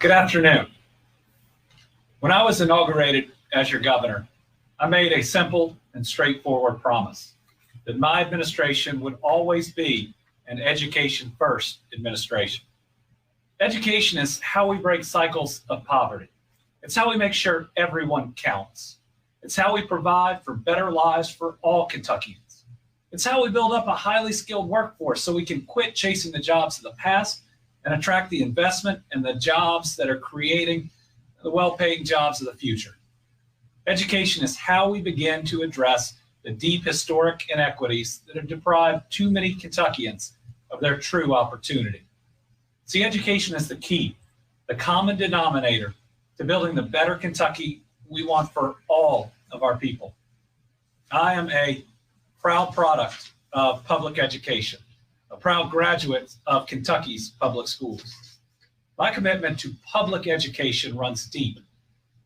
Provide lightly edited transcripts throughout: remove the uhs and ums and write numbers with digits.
Good afternoon. When I was inaugurated as your governor, I made a simple and straightforward promise that my administration would always be an education-first administration. Education is how we break cycles of poverty. It's how we make sure everyone counts. It's how we provide for better lives for all Kentuckians. It's how we build up a highly skilled workforce so we can quit chasing the jobs of the past and attract the investment and the jobs that are creating the well-paying jobs of the future. Education is how we begin to address the deep historic inequities that have deprived too many Kentuckians of their true opportunity. See, education is the key, the common denominator to building the better Kentucky we want for all of our people. I am a proud product of public education, a proud graduate of Kentucky's public schools. My commitment to public education runs deep.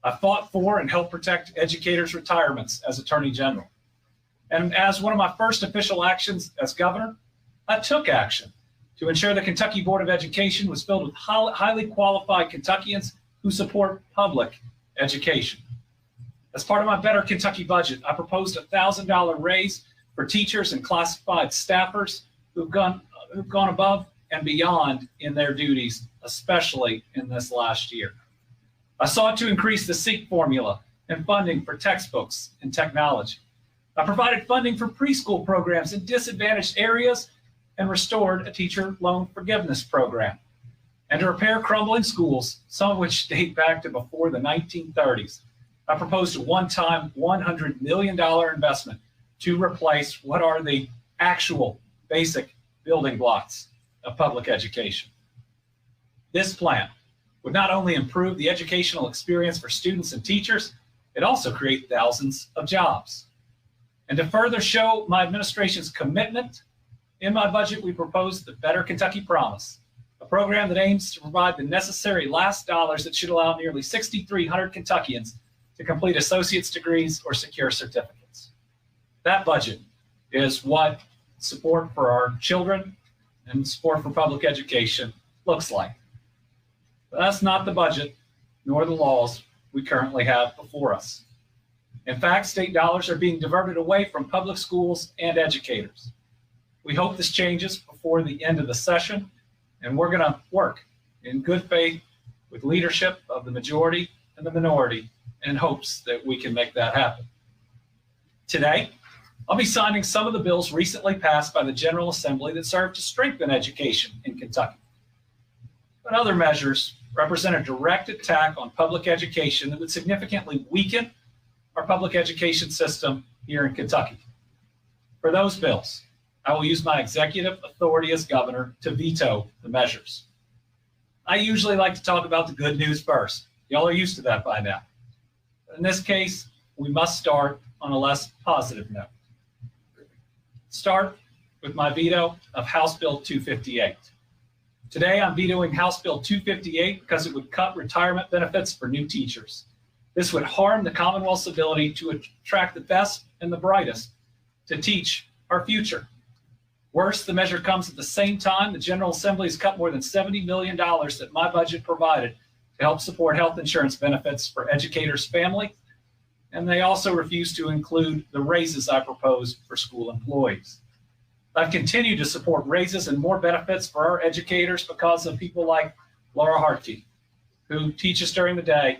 I fought for and helped protect educators' retirements as Attorney General. And as one of my first official actions as governor, I took action to ensure the Kentucky Board of Education was filled with highly qualified Kentuckians who support public education. As part of my Better Kentucky budget, I proposed a $1,000 raise for teachers and classified staffers who've gone above and beyond in their duties, especially in this last year. I sought to increase the SEEK formula and funding for textbooks and technology. I provided funding for preschool programs in disadvantaged areas and restored a teacher loan forgiveness program. And to repair crumbling schools, some of which date back to before the 1930s, I proposed a one-time $100 million investment to replace what are the actual basic building blocks of public education. This plan would not only improve the educational experience for students and teachers, it also create thousands of jobs. And to further show my administration's commitment, in my budget, we proposed the Better Kentucky Promise, a program that aims to provide the necessary last dollars that should allow nearly 6,300 Kentuckians to complete associate's degrees or secure certificates. That budget is what support for our children and support for public education looks like. But that's not the budget nor the laws we currently have before us. In fact, state dollars are being diverted away from public schools and educators. We hope this changes before the end of the session, and we're going to work in good faith with leadership of the majority and the minority in hopes that we can make that happen. Today, I'll be signing some of the bills recently passed by the General Assembly that serve to strengthen education in Kentucky. But other measures represent a direct attack on public education that would significantly weaken our public education system here in Kentucky. For those bills, I will use my executive authority as governor to veto the measures. I usually like to talk about the good news first. Y'all are used to that by now. In this case, we must start on a less positive note. Start with my veto of House Bill 258. Today, I'm vetoing House Bill 258 because it would cut retirement benefits for new teachers. This would harm the Commonwealth's ability to attract the best and the brightest to teach our future. Worse, the measure comes at the same time the General Assembly has cut more than $70 million that my budget provided to help support health insurance benefits for educators' families, and they also refuse to include the raises I proposed for school employees. I've continued to support raises and more benefits for our educators because of people like Laura Hartke, who teaches during the day,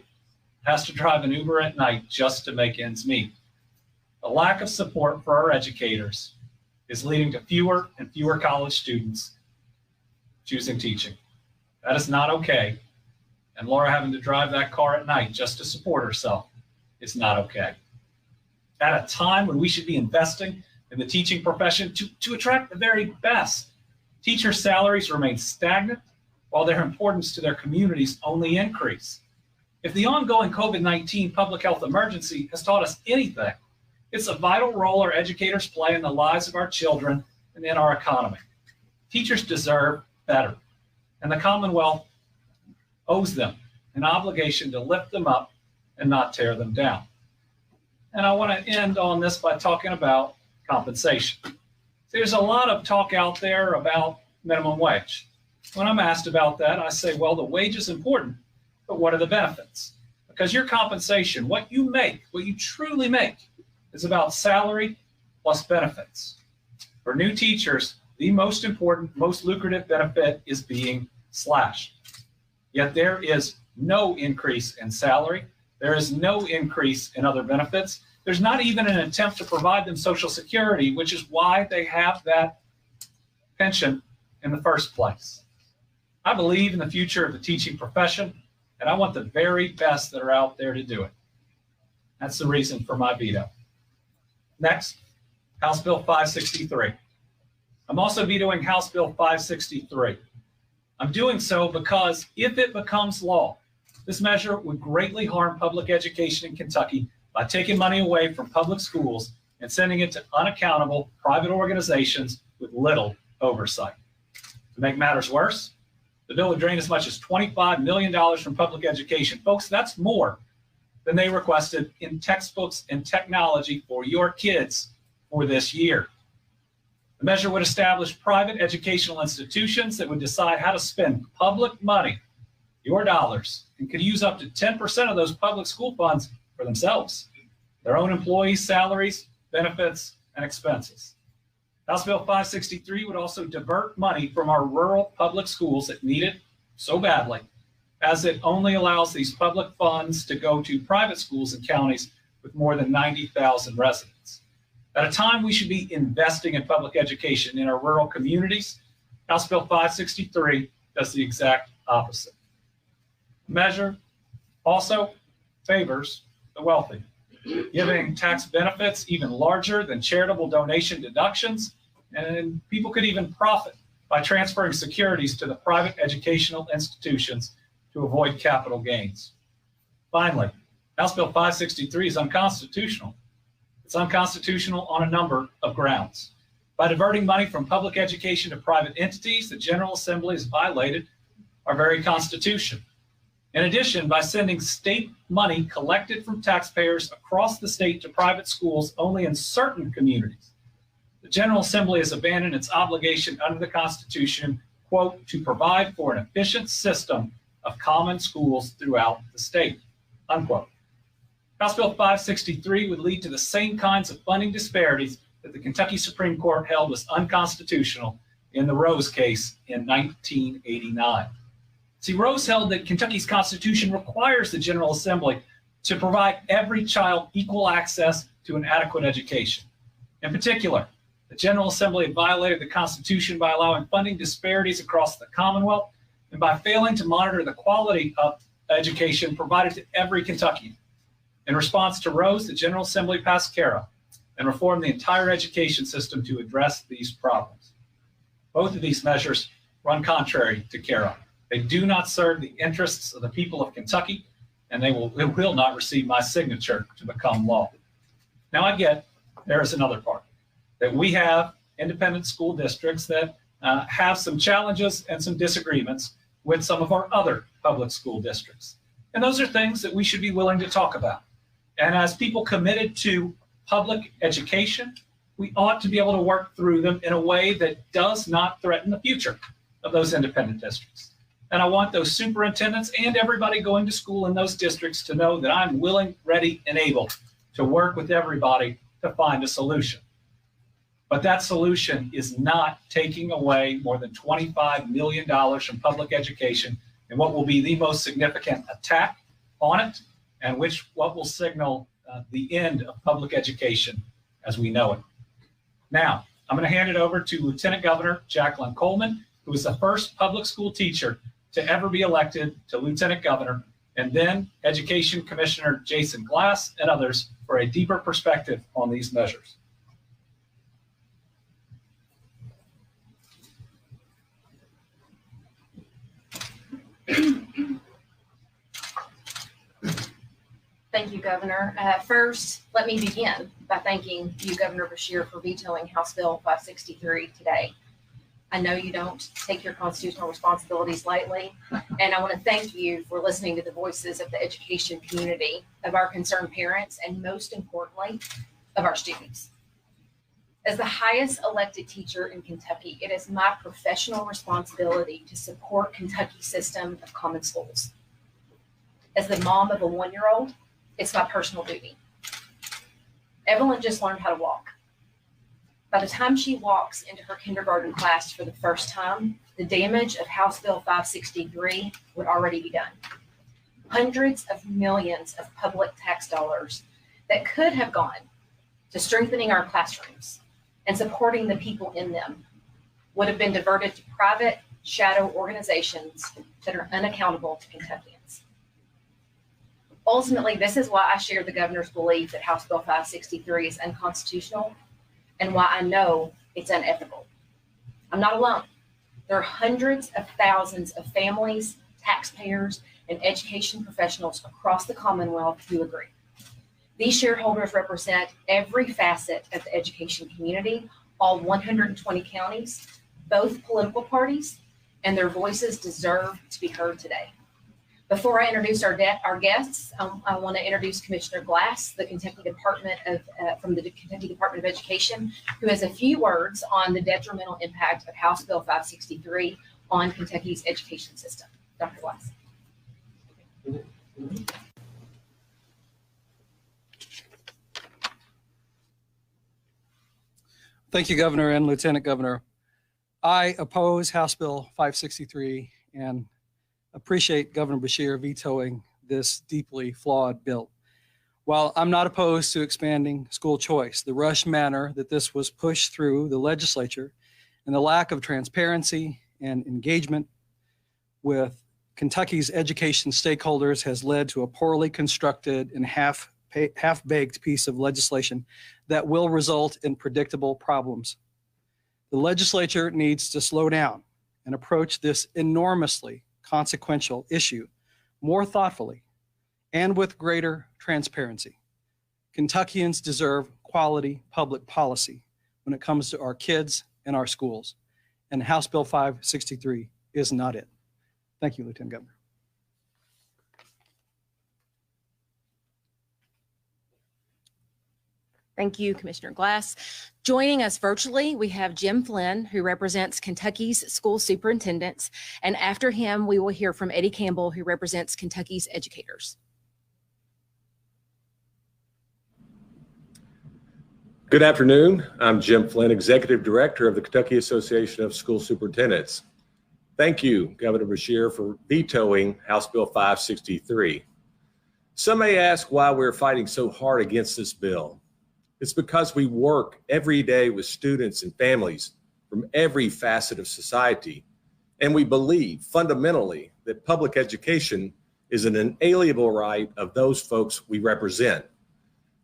has to drive an Uber at night just to make ends meet. A lack of support for our educators is leading to fewer and fewer college students choosing teaching. That is not okay. And Laura having to drive that car at night just to support herself is not okay. At a time when we should be investing in the teaching profession to attract the very best, teacher salaries remain stagnant while their importance to their communities only increase. If the ongoing COVID-19 public health emergency has taught us anything, it's a vital role our educators play in the lives of our children and in our economy. Teachers deserve better, and the Commonwealth owes them an obligation to lift them up and not tear them down. And I want to end on this by talking about compensation. There's a lot of talk out there about minimum wage. When I'm asked about that, I say, well, the wage is important, but what are the benefits? Because your compensation, what you make, what you truly make, is about salary plus benefits. For new teachers, the most important, most lucrative benefit is being slashed. Yet there is no increase in salary. There is no increase in other benefits. There's not even an attempt to provide them Social Security, which is why they have that pension in the first place. I believe in the future of the teaching profession, and I want the very best that are out there to do it. That's the reason for my veto. Next, House Bill 563. I'm also vetoing House Bill 563. I'm doing so because if it becomes law, this measure would greatly harm public education in Kentucky by taking money away from public schools and sending it to unaccountable private organizations with little oversight. To make matters worse, the bill would drain as much as $25 million from public education. Folks, that's more than they requested in textbooks and technology for your kids for this year. The measure would establish private educational institutions that would decide how to spend public money, your dollars, and could use up to 10% of those public school funds for themselves, their own employees' salaries, benefits, and expenses. House Bill 563 would also divert money from our rural public schools that need it so badly, as it only allows these public funds to go to private schools in counties with more than 90,000 residents. At a time we should be investing in public education in our rural communities, House Bill 563 does the exact opposite. The measure also favors the wealthy, giving tax benefits even larger than charitable donation deductions, and people could even profit by transferring securities to the private educational institutions to avoid capital gains. Finally, House Bill 563 is unconstitutional. It's unconstitutional on a number of grounds. By diverting money from public education to private entities, the General Assembly has violated our very Constitution. In addition, by sending state money collected from taxpayers across the state to private schools only in certain communities, the General Assembly has abandoned its obligation under the Constitution, quote, to provide for an efficient system of common schools throughout the state, unquote. House Bill 563 would lead to the same kinds of funding disparities that the Kentucky Supreme Court held was unconstitutional in the Rose case in 1989. See, Rose held that Kentucky's Constitution requires the General Assembly to provide every child equal access to an adequate education. In particular, the General Assembly had violated the Constitution by allowing funding disparities across the Commonwealth and by failing to monitor the quality of education provided to every Kentuckian. In response to Rose, the General Assembly passed KARA and reformed the entire education system to address these problems. Both of these measures run contrary to KARA. They do not serve the interests of the people of Kentucky, and they will not receive my signature to become law. Now I get there is another part, that we have independent school districts that have some challenges and some disagreements with some of our other public school districts. And those are things that we should be willing to talk about. And as people committed to public education, we ought to be able to work through them in a way that does not threaten the future of those independent districts. And I want those superintendents and everybody going to school in those districts to know that I'm willing, ready, and able to work with everybody to find a solution. But that solution is not taking away more than $25 million from public education in what will be the most significant attack on it, and what will signal the end of public education as we know it. Now, I'm going to hand it over to Lieutenant Governor Jacqueline Coleman, who is the first public school teacher to ever be elected to Lieutenant Governor, and then Education Commissioner Jason Glass and others for a deeper perspective on these measures. Thank you, Governor. First, let me begin by thanking you, Governor Beshear, for vetoing House Bill 563 today. I know you don't take your constitutional responsibilities lightly, and I want to thank you for listening to the voices of the education community, of our concerned parents, and most importantly, of our students. As the highest elected teacher in Kentucky, it is my professional responsibility to support Kentucky's system of common schools. As the mom of a 1-year-old, it's my personal duty. Evelyn just learned how to walk. By the time she walks into her kindergarten class for the first time, the damage of House Bill 563 would already be done. Hundreds of millions of public tax dollars that could have gone to strengthening our classrooms and supporting the people in them would have been diverted to private shadow organizations that are unaccountable to Kentuckians. Ultimately, this is why I share the governor's belief that House Bill 563 is unconstitutional and why I know it's unethical. I'm not alone. There are hundreds of thousands of families, taxpayers, and education professionals across the Commonwealth who agree. These shareholders represent every facet of the education community, all 120 counties, both political parties, and their voices deserve to be heard today. Before I introduce our guests, I want to introduce Commissioner Glass, the Kentucky Department from the Kentucky Department of Education, who has a few words on the detrimental impact of House Bill 563 on Kentucky's education system. Dr. Glass. Thank you, Governor and Lieutenant Governor. I oppose House Bill 563 and appreciate Governor Beshear vetoing this deeply flawed bill. While I'm not opposed to expanding school choice, the rushed manner that this was pushed through the legislature and the lack of transparency and engagement with Kentucky's education stakeholders has led to a poorly constructed and half-baked piece of legislation that will result in predictable problems. The legislature needs to slow down and approach this enormously consequential issue more thoughtfully and with greater transparency. Kentuckians deserve quality public policy when it comes to our kids and our schools, and House Bill 563 is not it. Thank you, Lieutenant Governor. Thank you, Commissioner Glass. Joining us virtually, we have Jim Flynn, who represents Kentucky's school superintendents. And after him, we will hear from Eddie Campbell, who represents Kentucky's educators. Good afternoon. I'm Jim Flynn, Executive Director of the Kentucky Association of School Superintendents. Thank you, Governor Beshear, for vetoing House Bill 563. Some may ask why we're fighting so hard against this bill. It's because we work every day with students and families from every facet of society, and we believe fundamentally that public education is an inalienable right of those folks we represent.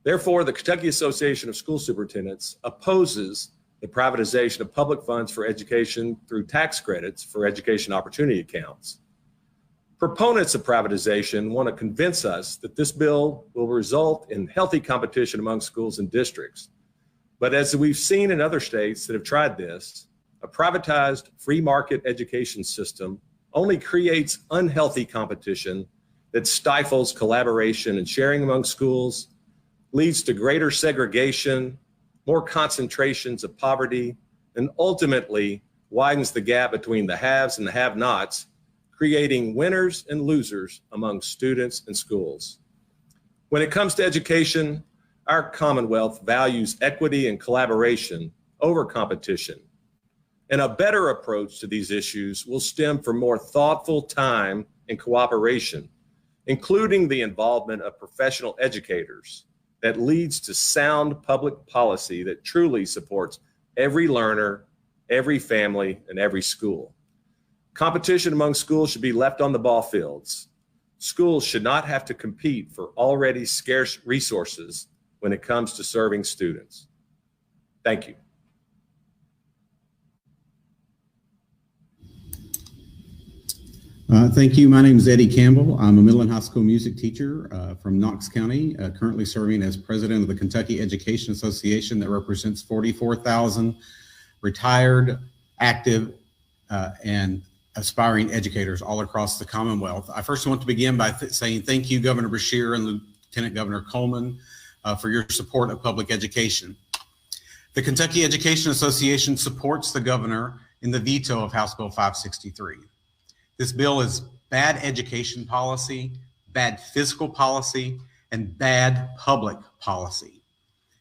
Therefore, the Kentucky Association of School Superintendents opposes the privatization of public funds for education through tax credits for education opportunity accounts. Proponents of privatization want to convince us that this bill will result in healthy competition among schools and districts. But as we've seen in other states that have tried this, a privatized free market education system only creates unhealthy competition that stifles collaboration and sharing among schools, leads to greater segregation, more concentrations of poverty, and ultimately widens the gap between the haves and the have-nots, creating winners and losers among students and schools. When it comes to education, our Commonwealth values equity and collaboration over competition. And a better approach to these issues will stem from more thoughtful time and cooperation, including the involvement of professional educators that leads to sound public policy that truly supports every learner, every family, and every school. Competition among schools should be left on the ball fields. Schools should not have to compete for already scarce resources when it comes to serving students. Thank you. Thank you. My name is Eddie Campbell. I'm a middle and high school music teacher from Knox County, currently serving as president of the Kentucky Education Association that represents 44,000 retired, active, and aspiring educators all across the Commonwealth. I first want to begin by saying thank you, Governor Beshear and Lieutenant Governor Coleman, for your support of public education. The Kentucky Education Association supports the governor in the veto of House Bill 563. This bill is bad education policy, bad fiscal policy, and bad public policy.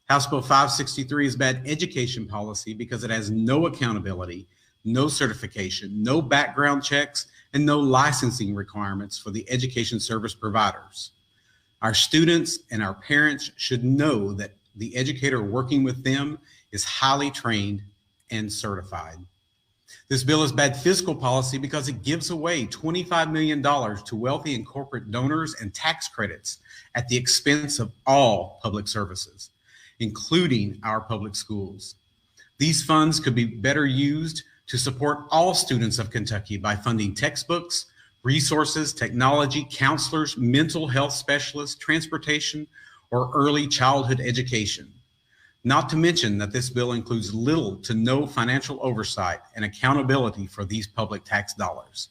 House Bill 563 is bad education policy because it has no accountability, no certification, no background checks, and no licensing requirements for the education service providers. Our students and our parents should know that the educator working with them is highly trained and certified. This bill is bad fiscal policy because it gives away $25 million to wealthy and corporate donors and tax credits at the expense of all public services, including our public schools. These funds could be better used to support all students of Kentucky by funding textbooks, resources, technology, counselors, mental health specialists, transportation, or early childhood education. Not to mention that this bill includes little to no financial oversight and accountability for these public tax dollars.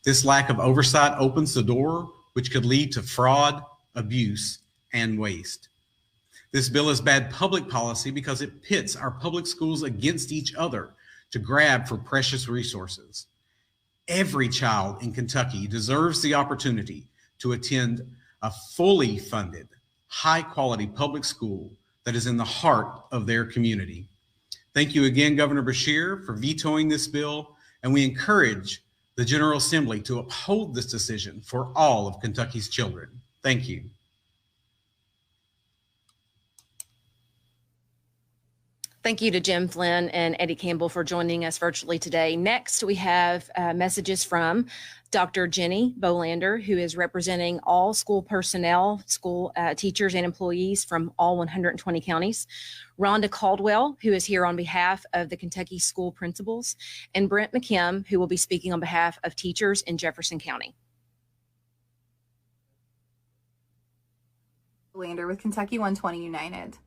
This lack of oversight opens the door, which could lead to fraud, abuse, and waste. This bill is bad public policy because it pits our public schools against each other to grab for precious resources. Every child in Kentucky deserves the opportunity to attend a fully funded, high-quality public school that is in the heart of their community. Thank you again, Governor Beshear, for vetoing this bill, and we encourage the General Assembly to uphold this decision for all of Kentucky's children. Thank you. Thank you to Jim Flynn and Eddie Campbell for joining us virtually today. Next, we have messages from Dr. Jenny Bolander, who is representing all school personnel, school teachers and employees from all 120 counties. Rhonda Caldwell, who is here on behalf of the Kentucky school principals, and Brent McKim, who will be speaking on behalf of teachers in Jefferson County. Bolander with Kentucky 120 United.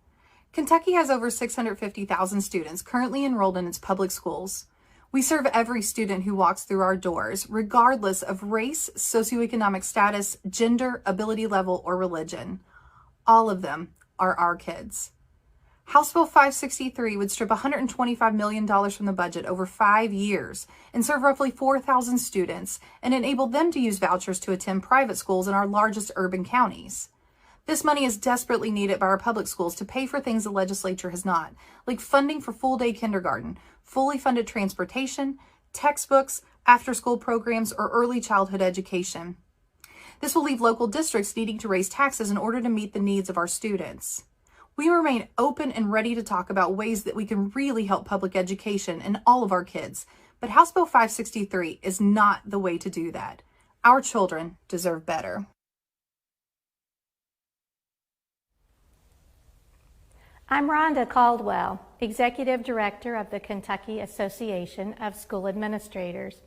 Kentucky has over 650,000 students currently enrolled in its public schools. We serve every student who walks through our doors, regardless of race, socioeconomic status, gender, ability level, or religion. All of them are our kids. House Bill 563 would strip $125 million from the budget over 5 years and serve roughly 4,000 students and enable them to use vouchers to attend private schools in our largest urban counties. This money is desperately needed by our public schools to pay for things the legislature has not, like funding for full-day kindergarten, fully funded transportation, textbooks, after-school programs, or early childhood education. This will leave local districts needing to raise taxes in order to meet the needs of our students. We remain open and ready to talk about ways that we can really help public education and all of our kids, but House Bill 563 is not the way to do that. Our children deserve better. I'm Rhonda Caldwell, Executive Director of the Kentucky Association of School Administrators,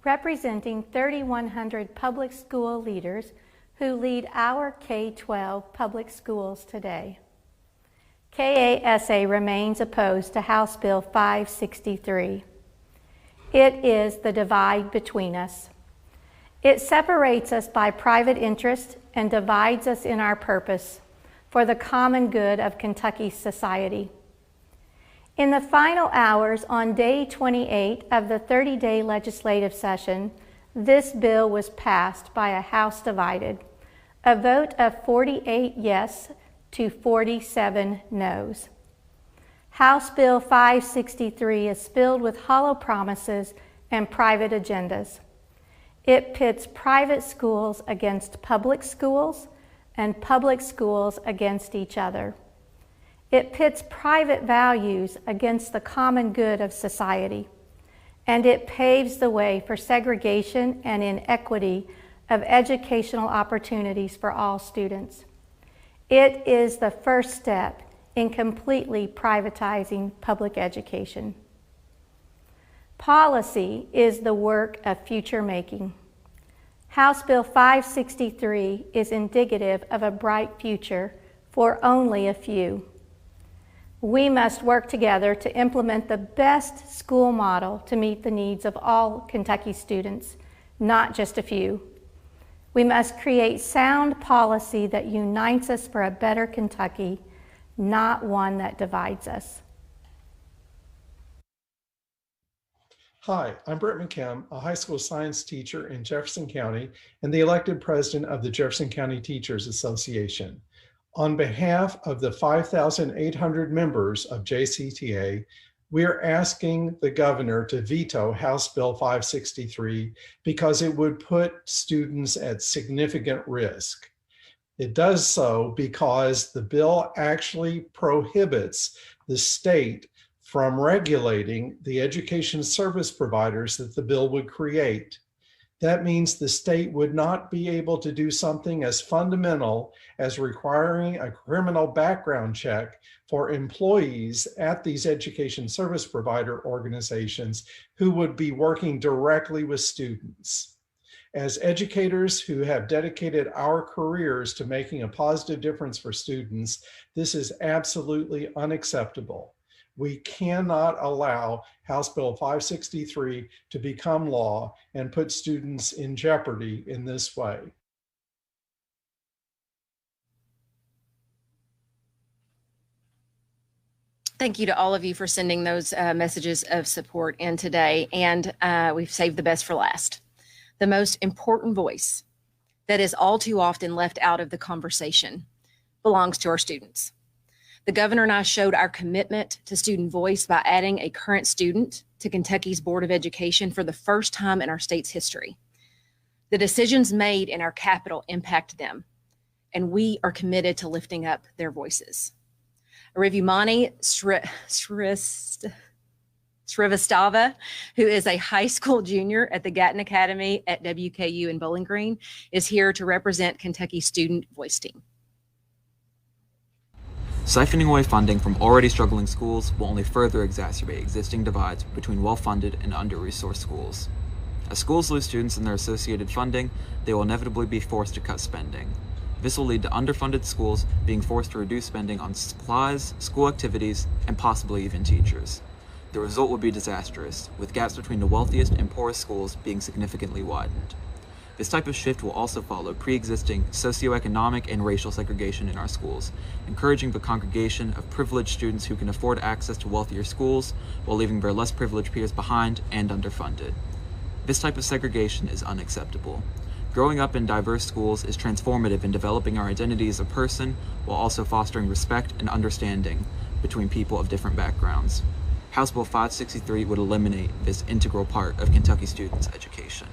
representing 3,100 public school leaders who lead our K-12 public schools today. KASA remains opposed to House Bill 563. It is the divide between us. It separates us by private interest and divides us in our purpose for the common good of Kentucky's society. In the final hours on day 28 of the 30-day legislative session, this bill was passed by a House divided, a vote of 48 yes to 47 noes. House Bill 563 is filled with hollow promises and private agendas. It pits private schools against public schools and public schools against each other. It pits private values against the common good of society, and it paves the way for segregation and inequity of educational opportunities for all students. It is the first step in completely privatizing public education. Policy is the work of future making. House Bill 563 is indicative of a bright future for only a few. We must work together to implement the best school model to meet the needs of all Kentucky students, not just a few. We must create sound policy that unites us for a better Kentucky, not one that divides us. Hi, I'm Brett McKim, a high school science teacher in Jefferson County and the elected president of the Jefferson County Teachers Association. On behalf of the 5,800 members of JCTA, we are asking the governor to veto House Bill 563 because it would put students at significant risk. It does so because the bill actually prohibits the state from regulating the education service providers that the bill would create. That means the state would not be able to do something as fundamental as requiring a criminal background check for employees at these education service provider organizations who would be working directly with students. As educators who have dedicated our careers to making a positive difference for students, this is absolutely unacceptable. We cannot allow House Bill 563 to become law and put students in jeopardy in this way. Thank you to all of you for sending those messages of support in today. And we've saved the best for last. The most important voice that is all too often left out of the conversation belongs to our students. The governor and I showed our commitment to student voice by adding a current student to Kentucky's Board of Education for the first time in our state's history. The decisions made in our capital impact them, and we are committed to lifting up their voices. Arivumani Srivastava, who is a high school junior at the Gatton Academy at WKU in Bowling Green, is here to represent Kentucky's student voice team. Siphoning away funding from already struggling schools will only further exacerbate existing divides between well-funded and under-resourced schools. As schools lose students and their associated funding, they will inevitably be forced to cut spending. This will lead to underfunded schools being forced to reduce spending on supplies, school activities, and possibly even teachers. The result would be disastrous, with gaps between the wealthiest and poorest schools being significantly widened. This type of shift will also follow pre-existing socioeconomic and racial segregation in our schools, encouraging the congregation of privileged students who can afford access to wealthier schools while leaving their less privileged peers behind and underfunded. This type of segregation is unacceptable. Growing up in diverse schools is transformative in developing our identity as a person while also fostering respect and understanding between people of different backgrounds. House Bill 563 would eliminate this integral part of Kentucky students' education.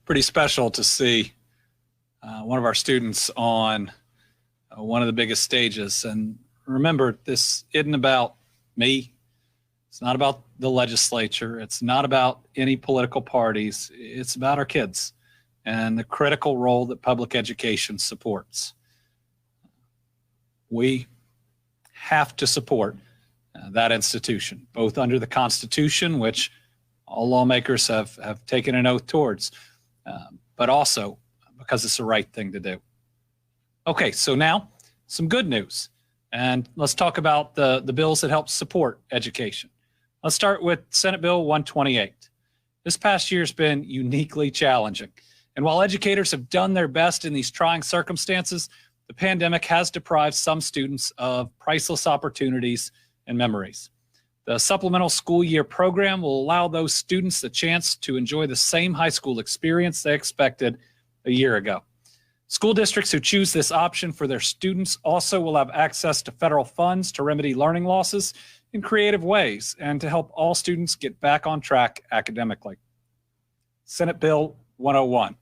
Pretty special to see one of our students on one of the biggest stages. And remember, this isn't about me. It's not about the legislature. It's not about any political parties. It's about our kids and the critical role that public education supports. We have to support that institution, both under the Constitution, which all lawmakers have taken an oath towards, but also because it's the right thing to do. Okay, so now some good news. And let's talk about the bills that help support education. Let's start with Senate Bill 128. This past year has been uniquely challenging. And while educators have done their best in these trying circumstances, the pandemic has deprived some students of priceless opportunities and memories. The supplemental school year program will allow those students the chance to enjoy the same high school experience they expected a year ago. School districts who choose this option for their students also will have access to federal funds to remedy learning losses in creative ways and to help all students get back on track academically. Senate Bill 101.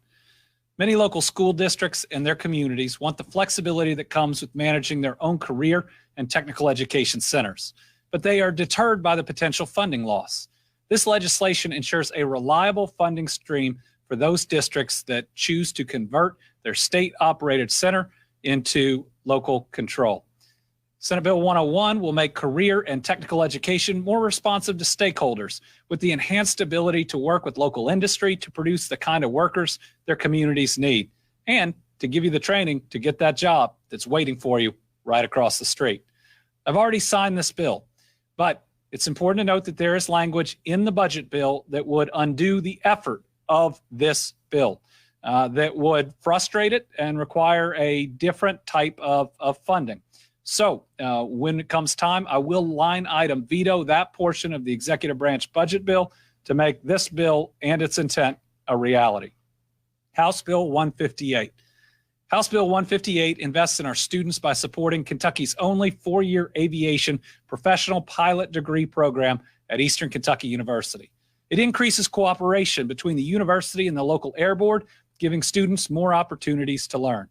Many local school districts and their communities want the flexibility that comes with managing their own career and technical education centers, but they are deterred by the potential funding loss. This legislation ensures a reliable funding stream for those districts that choose to convert their state-operated center into local control. Senate Bill 101 will make career and technical education more responsive to stakeholders with the enhanced ability to work with local industry to produce the kind of workers their communities need and to give you the training to get that job that's waiting for you right across the street. I've already signed this bill, but it's important to note that there is language in the budget bill that would undo the effort of this bill. that would frustrate it and require a different type of funding. So when it comes time, I will line item veto that portion of the executive branch budget bill to make this bill and its intent a reality. House Bill 158. House Bill 158 invests in our students by supporting Kentucky's only four-year aviation professional pilot degree program at Eastern Kentucky University. It increases cooperation between the university and the local air board, giving students more opportunities to learn.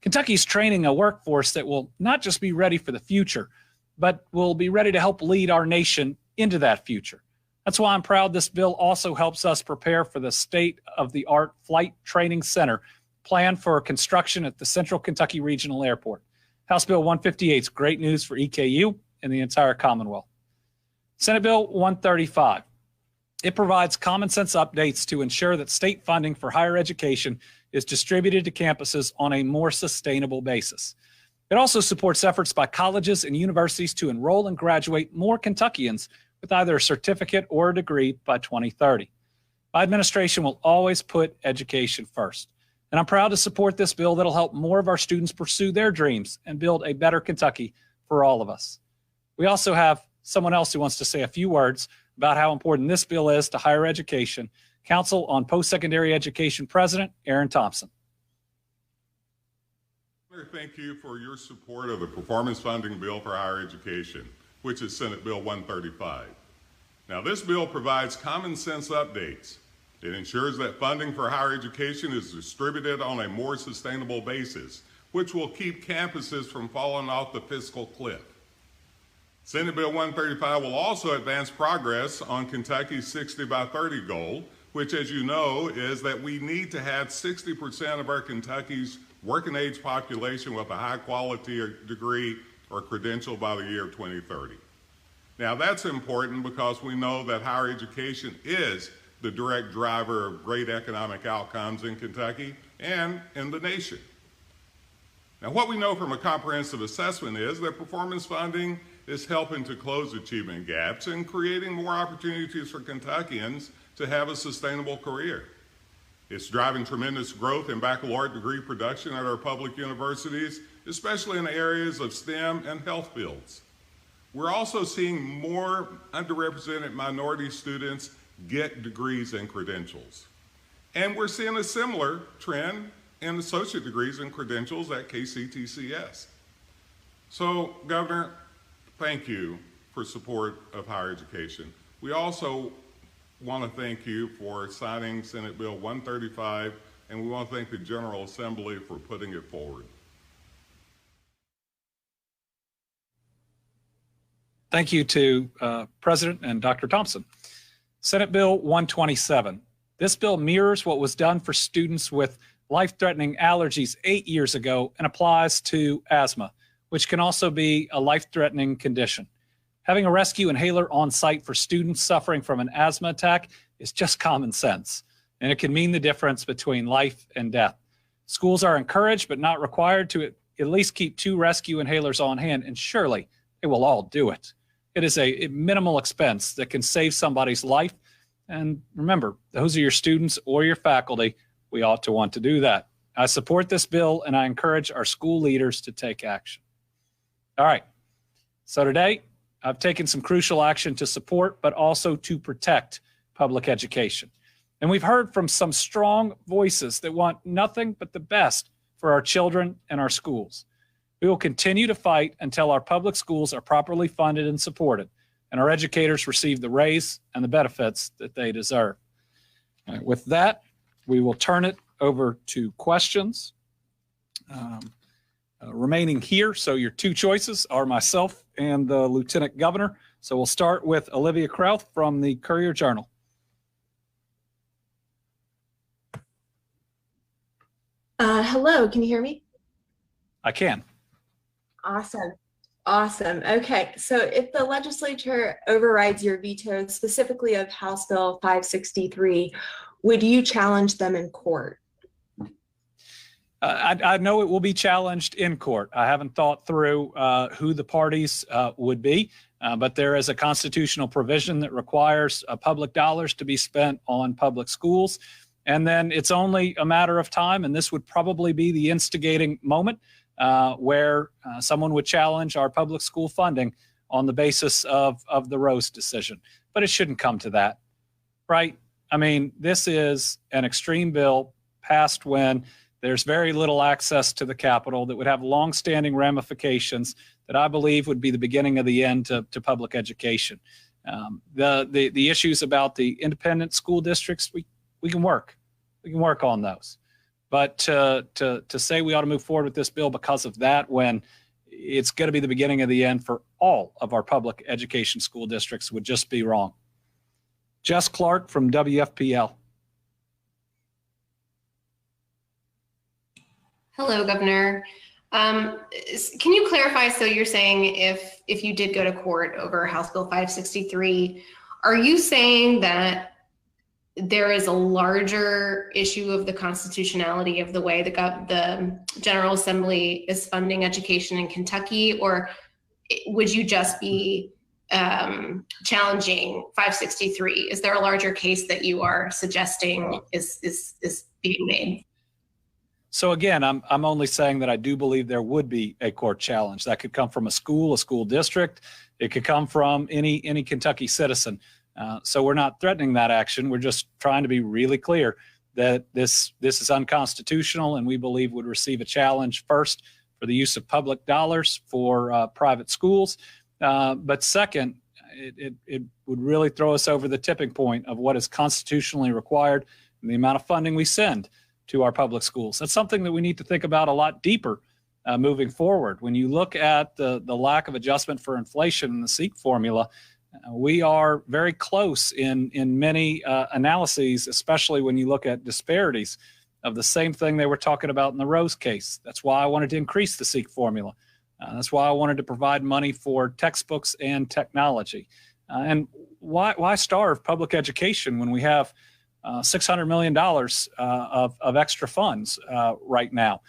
Kentucky is training a workforce that will not just be ready for the future, but will be ready to help lead our nation into that future. That's why I'm proud this bill also helps us prepare for the state-of-the-art Flight Training Center planned for construction at the Central Kentucky Regional Airport. House Bill 158 is great news for EKU and the entire Commonwealth. Senate Bill 135. It provides common sense updates to ensure that state funding for higher education is distributed to campuses on a more sustainable basis. It also supports efforts by colleges and universities to enroll and graduate more Kentuckians with either a certificate or a degree by 2030. My administration will always put education first. And I'm proud to support this bill that'll help more of our students pursue their dreams and build a better Kentucky for all of us. We also have someone else who wants to say a few words about how important this bill is to higher education. Council on Post-Secondary Education President Aaron Thompson. Thank you for your support of the performance funding bill for higher education, which is Senate Bill 135. Now, this bill provides common sense updates. It ensures that funding for higher education is distributed on a more sustainable basis, which will keep campuses from falling off the fiscal cliff. Senate Bill 135 will also advance progress on Kentucky's 60 by 30 goal, which, as you know, is that we need to have 60% of our Kentucky's working age population with a high quality degree or credential by the year 2030. Now, that's important because we know that higher education is the direct driver of great economic outcomes in Kentucky and in the nation. Now, what we know from a comprehensive assessment is that performance funding is helping to close achievement gaps and creating more opportunities for Kentuckians to have a sustainable career. It's driving tremendous growth in baccalaureate degree production at our public universities, especially in the areas of STEM and health fields. We're also seeing more underrepresented minority students get degrees and credentials. And we're seeing a similar trend in associate degrees and credentials at KCTCS. So, Governor, thank you for support of higher education. We also want to thank you for signing Senate Bill 135, and we want to thank the General Assembly for putting it forward. Thank you to President and Dr. Thompson. Senate Bill 127. This bill mirrors what was done for students with life-threatening allergies 8 years ago and applies to asthma, which can also be a life-threatening condition. Having a rescue inhaler on site for students suffering from an asthma attack is just common sense, and it can mean the difference between life and death. Schools are encouraged but not required to at least keep 2 rescue inhalers on hand, and surely they will all do it. It is a minimal expense that can save somebody's life. And remember, those are your students or your faculty. We ought to want to do that. I support this bill, and I encourage our school leaders to take action. All right. So today, I've taken some crucial action to support, but also to protect public education. And we've heard from some strong voices that want nothing but the best for our children and our schools. We will continue to fight until our public schools are properly funded and supported, and our educators receive the raise and the benefits that they deserve. All right, with that, we will turn it over to questions. Remaining here, so your 2 choices are myself and the Lieutenant Governor. So we'll start with Olivia Krauth from the Courier-Journal. Hello, can you hear me? I can. Awesome. Okay, so if the legislature overrides your veto, specifically of House Bill 563, would you challenge them in court? I know it will be challenged in court. I haven't thought through who the parties would be, but there is a constitutional provision that requires public dollars to be spent on public schools. And then it's only a matter of time, and this would probably be the instigating moment where someone would challenge our public school funding on the basis of the Rose decision. But it shouldn't come to that, right? I mean, this is an extreme bill passed when there's very little access to the Capitol that would have longstanding ramifications that I believe would be the beginning of the end to public education. The issues about the independent school districts, we can work on those. But to say we ought to move forward with this bill because of that, when it's going to be the beginning of the end for all of our public education school districts, would just be wrong. Jess Clark from WFPL. Hello, Governor. Can you clarify, so you're saying if you did go to court over House Bill 563, are you saying that there is a larger issue of the constitutionality of the way the General Assembly is funding education in Kentucky, or would you just be challenging 563? Is there a larger case that you are suggesting is being made? So again, I'm only saying that I do believe there would be a court challenge. That could come from a school district. It could come from any Kentucky citizen. So we're not threatening that action. We're just trying to be really clear that this is unconstitutional, and we believe would receive a challenge first for the use of public dollars for private schools. But second, it would really throw us over the tipping point of what is constitutionally required and the amount of funding we send to our public schools. That's something that we need to think about a lot deeper moving forward. When you look at the lack of adjustment for inflation in the SEEK formula, we are very close in many analyses, especially when you look at disparities of the same thing they were talking about in the Rose case. That's why I wanted to increase the SEEK formula. That's why I wanted to provide money for textbooks and technology. And why starve public education when we have $600 million of extra funds right now,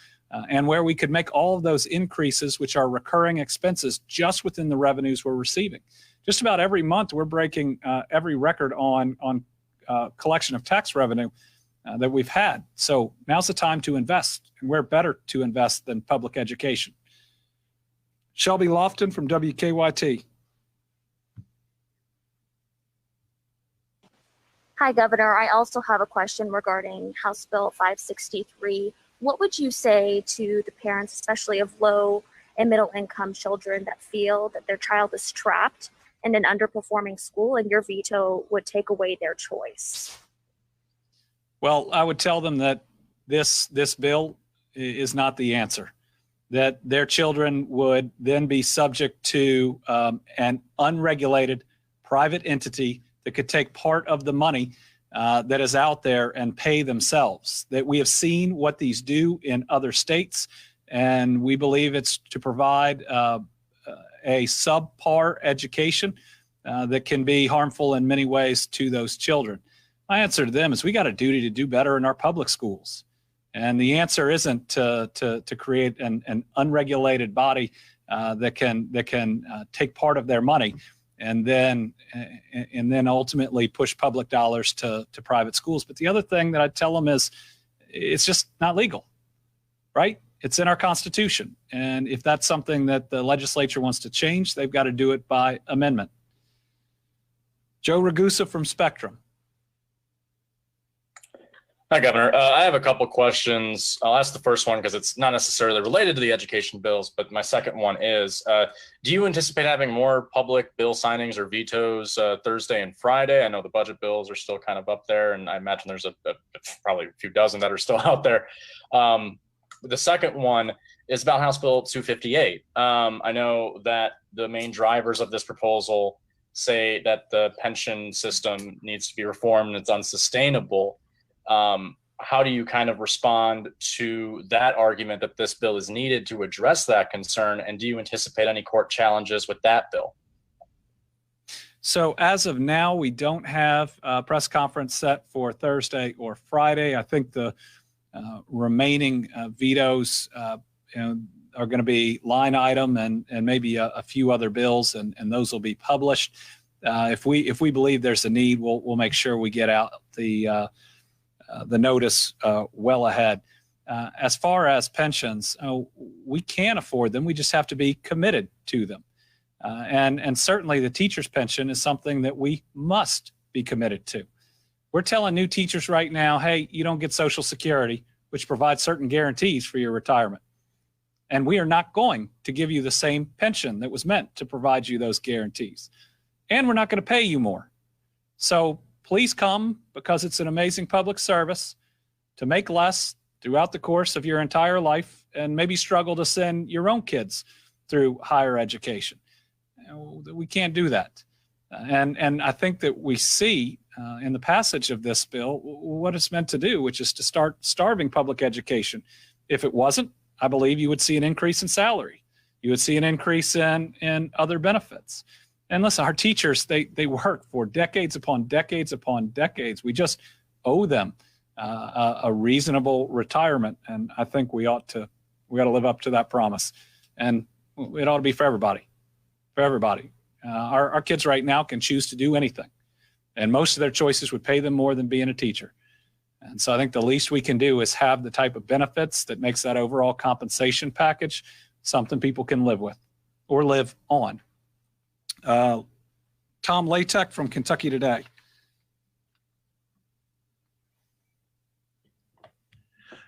and where we could make all of those increases, which are recurring expenses, just within the revenues we're receiving. Just about every month, we're breaking every record on collection of tax revenue that we've had. So now's the time to invest, and where better to invest than public education. Shelby Lofton from WKYT. Hi, Governor. I also have a question regarding House Bill 563. What would you say to the parents, especially of low and middle income children, that feel that their child is trapped in an underperforming school and your veto would take away their choice? Well, I would tell them that this bill is not the answer, that their children would then be subject to an unregulated private entity that could take part of the money that is out there and pay themselves. That we have seen what these do in other states, and we believe it's to provide a subpar education that can be harmful in many ways to those children. My answer to them is we got a duty to do better in our public schools. And the answer isn't to create an unregulated body that can take part of their money and then ultimately push public dollars to private schools. But the other thing that I'd tell them is it's just not legal, right? It's in our Constitution. And if that's something that the legislature wants to change, they've got to do it by amendment. Joe Ragusa from Spectrum. Hi, Governor. I have a couple questions. I'll ask the first one because it's not necessarily related to the education bills, but my second one is, do you anticipate having more public bill signings or vetoes Thursday and Friday? I know the budget bills are still kind of up there, and I imagine there's probably a few dozen that are still out there. The second one is about House Bill 258. I know that the main drivers of this proposal say that the pension system needs to be reformed and it's unsustainable. How do you kind of respond to that argument that this bill is needed to address that concern? And do you anticipate any court challenges with that bill? So as of now, we don't have a press conference set for Thursday or Friday. I think the remaining vetoes are going to be line item and maybe a few other bills, and those will be published. If we believe there's a need, we'll make sure we get out the the notice well ahead. As far as pensions, we can afford them. We just have to be committed to them. And certainly the teacher's pension is something that we must be committed to. We're telling new teachers right now, hey, you don't get Social Security, which provides certain guarantees for your retirement. And we are not going to give you the same pension that was meant to provide you those guarantees. And we're not going to pay you more. So please come, because it's an amazing public service, to make less throughout the course of your entire life and maybe struggle to send your own kids through higher education. We can't do that. And I think that we see in the passage of this bill what it's meant to do, which is to start starving public education. If it wasn't, I believe you would see an increase in salary. You would see an increase in other benefits. And listen, our teachers, they work for decades upon decades upon decades. We just owe them a reasonable retirement. And I think we ought to live up to that promise. And it ought to be for everybody, Our kids right now can choose to do anything. And most of their choices would pay them more than being a teacher. And so I think the least we can do is have the type of benefits that makes that overall compensation package something people can live with or live on. Tom Latek from Kentucky Today.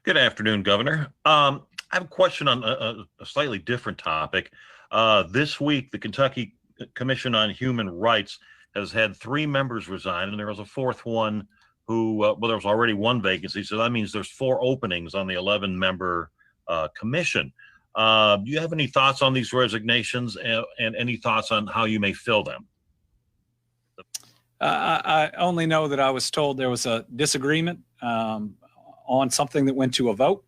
Good afternoon, Governor. I have a question on a slightly different topic. This week, the Kentucky Commission on Human Rights has had 3 members resign, and there was a 4th one who, well, there was already 1 vacancy, so that means there's 4 openings on the 11-member commission. Do you have any thoughts on these resignations and any thoughts on how you may fill them? I only know that I was told there was a disagreement on something that went to a vote.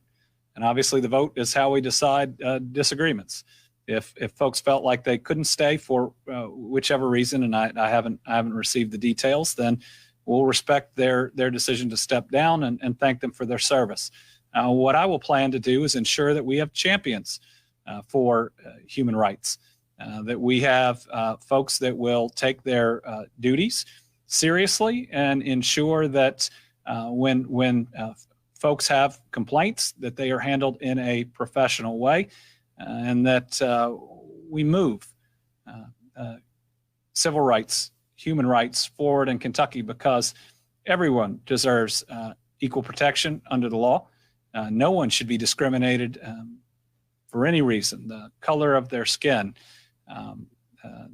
And obviously the vote is how we decide disagreements. If folks felt like they couldn't stay for whichever reason, and I haven't received the details, then we'll respect their decision to step down and thank them for their service. What I will plan to do is ensure that we have champions for human rights, that we have folks that will take their duties seriously and ensure that when folks have complaints, that they are handled in a professional way, and that we move civil rights, human rights forward in Kentucky, because everyone deserves equal protection under the law. No one should be discriminated for any reason, the color of their skin,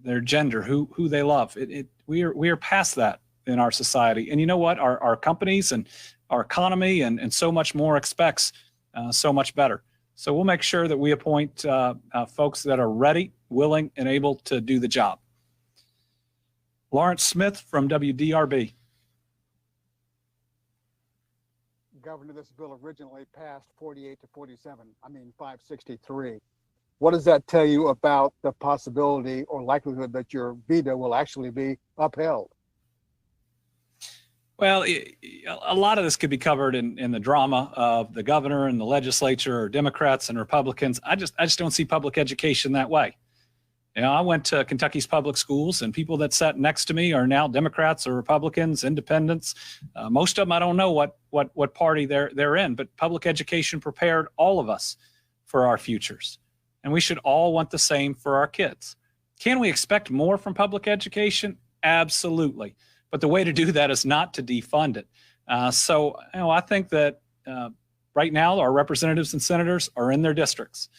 their gender, who they love. We are past that in our society. And you know what? Our companies and our economy and so much more expects so much better. So we'll make sure that we appoint folks that are ready, willing, and able to do the job. Lawrence Smith from WDRB. Governor, this bill originally passed 48 to 47, 563. What does that tell you about the possibility or likelihood that your veto will actually be upheld? Well, a lot of this could be covered in the drama of the governor and the legislature, or Democrats and Republicans. I just don't see public education that way. You know, I went to Kentucky's public schools, and people that sat next to me are now Democrats or Republicans, independents. Most of them, I don't know what party they're in, but public education prepared all of us for our futures. And we should all want the same for our kids. Can we expect more from public education? Absolutely. But the way to do that is not to defund it. So I think that right now our representatives and senators are in their districts.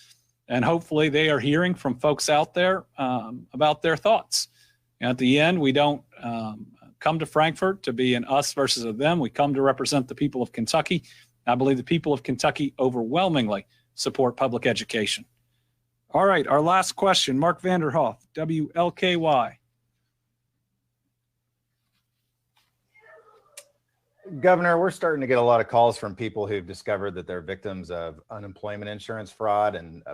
And hopefully they are hearing from folks out there about their thoughts. And at the end, we don't come to Frankfort to be an us versus a them. We come to represent the people of Kentucky. I believe the people of Kentucky overwhelmingly support public education. All right, our last question, Mark Vanderhoff, WLKY. Governor, we're starting to get a lot of calls from people who've discovered that they're victims of unemployment insurance fraud. And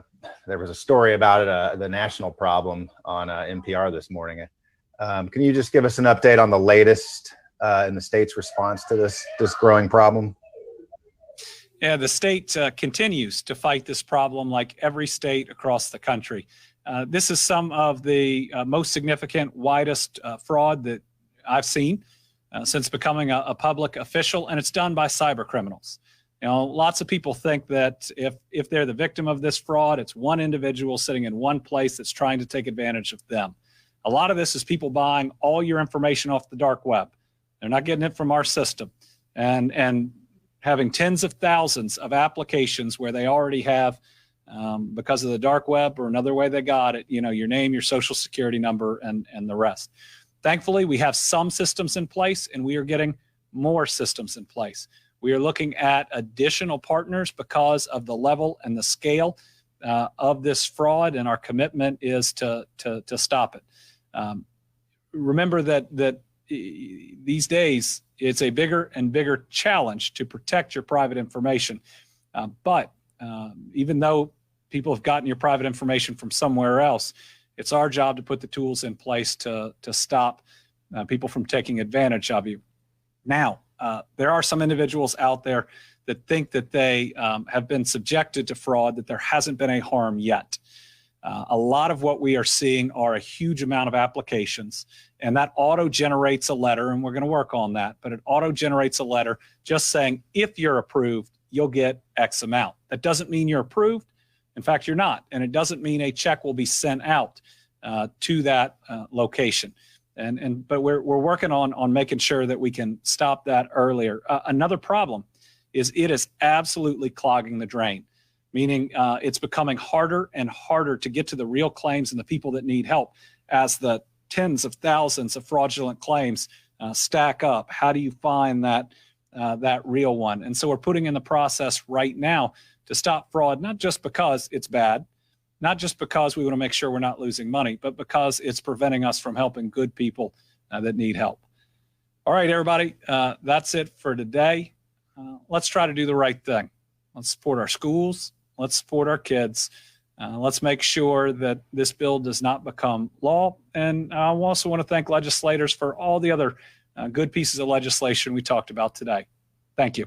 there was a story about it, the national problem on NPR this morning. Can you just give us an update on the latest in the state's response to this growing problem? Yeah, the state continues to fight this problem like every state across the country. This is some of the most significant, widest fraud that I've seen since becoming a public official, and it's done by cyber criminals. You know, lots of people think that if they're the victim of this fraud, it's one individual sitting in one place that's trying to take advantage of them. A lot of this is people buying all your information off the dark web. They're not getting it from our system, and having tens of thousands of applications where they already have, because of the dark web or another way they got it, you know, your name, your social security number, and the rest. Thankfully, we have some systems in place, and we are getting more systems in place. We are looking at additional partners because of the level and the scale of this fraud, and our commitment is to stop it. Remember that these days it's a bigger and bigger challenge to protect your private information. But even though people have gotten your private information from somewhere else, it's our job to put the tools in place to stop people from taking advantage of you. Now, there are some individuals out there that think that they have been subjected to fraud, that there hasn't been a harm yet. A lot of what we are seeing are a huge amount of applications, and that auto-generates a letter, and we're going to work on that, but it auto-generates a letter just saying, if you're approved, you'll get X amount. That doesn't mean you're approved. In fact, you're not, and it doesn't mean a check will be sent out to that location. But we're working on making sure that we can stop that earlier. Another problem is it is absolutely clogging the drain, meaning it's becoming harder and harder to get to the real claims and the people that need help as the tens of thousands of fraudulent claims stack up. How do you find that real one? And so we're putting in the process right now to stop fraud, not just because it's bad, not just because we want to make sure we're not losing money, but because it's preventing us from helping good people that need help. All right, everybody, that's it for today. Let's try to do the right thing. Let's support our schools. Let's support our kids. Let's make sure that this bill does not become law. And I also want to thank legislators for all the other good pieces of legislation we talked about today. Thank you.